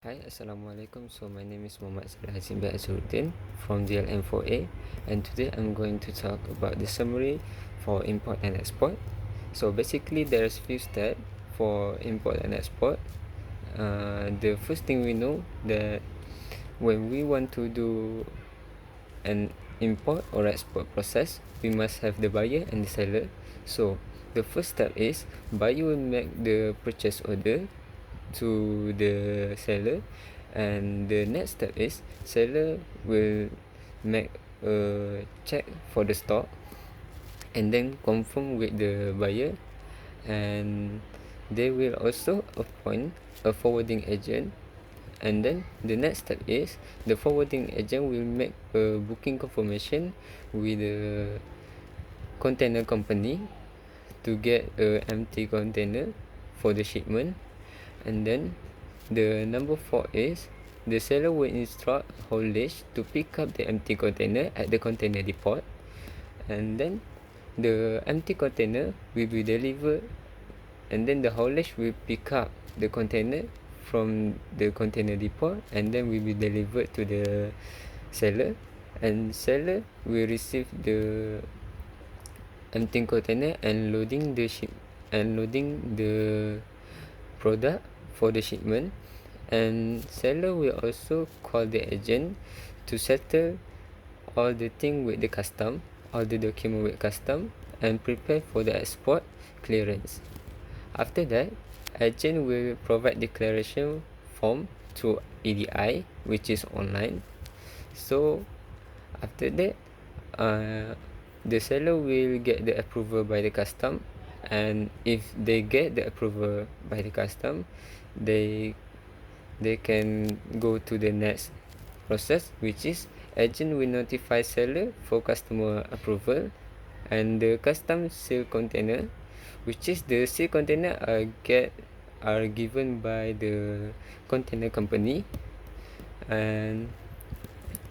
Hi, Assalamualaikum. So my name is Muhammad Hazim Azarudin from DLM4A, and today I'm going to talk about the summary for import and export. So basically there's few steps for import and export. The first thing we know that when we want to do an import or export process, we must have the buyer and the seller. So the first step is buyer will make the purchase order to the seller, and the next step is seller will make a check for the stock and then confirm with the buyer, and they will also appoint a forwarding agent. And then the next step is the forwarding agent will make a booking confirmation with the container company to get a empty container for the shipment. And then the number 4 is the seller will instruct haulage to pick up the empty container at the container depot, and then the empty container will be delivered, and then the haulage will pick up the container from the container depot and then will be delivered to the seller, and seller will receive the empty container and loading the product for the shipment. And seller will also call the agent to settle all the thing with the custom, all the document with custom, and prepare for the export clearance. After that, agent will provide declaration form to EDI, which is online. So after that, the seller will get the approval by the custom, and if they get the approval by the custom, they can go to the next process, which is agent will notify seller for customer approval, and the custom seal container, which is the seal container are given by the container company, and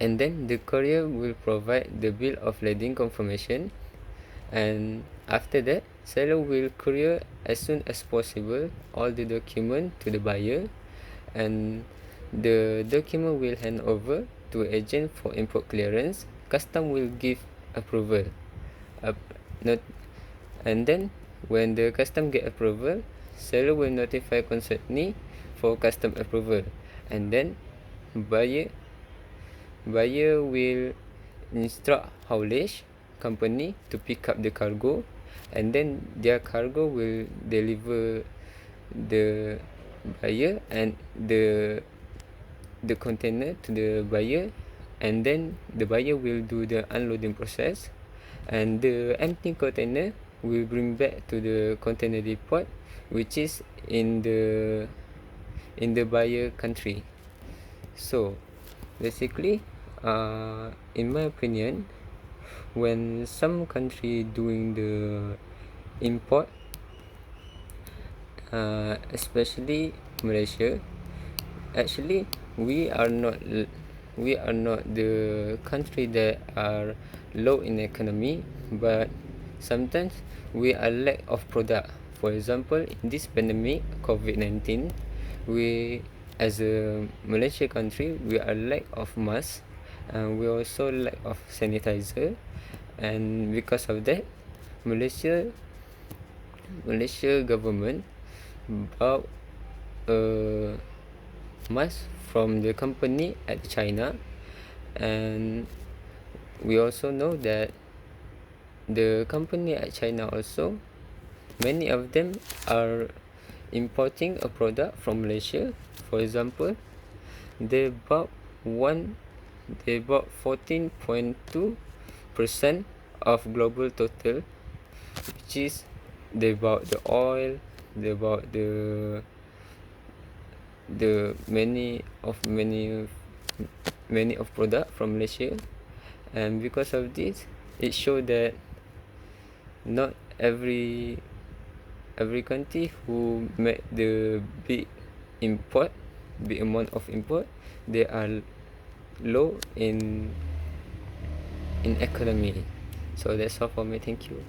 then the courier will provide the bill of lading confirmation. And after that, seller will courier as soon as possible all the document to the buyer, and the document will hand over to agent for import clearance. Custom will give approval, and then when the custom get approval, seller will notify consignee for custom approval, and then buyer will instruct haulage company to pick up the cargo, and then their cargo will deliver the buyer and the container to the buyer, and then the buyer will do the unloading process, and the empty container will bring back to the container depot, which is in the buyer country. So basically, in my opinion, when some country doing the import, especially Malaysia, actually we are not the country that are low in economy, but sometimes we are lack of product. For example, in this pandemic COVID-19, we as a Malaysia country, we are lack of mask, and we also lack of sanitizer, and because of that, Malaysia government bought a mask from the company at China. And we also know that the company at China also, many of them are importing a product from Malaysia. For example, they bought 14.2% of global total, which is they bought the oil, they bought the many of product from Malaysia. And because of this, it shows that not every country who make the big amount of import, they are low in economy. So that's all for me. Thank you.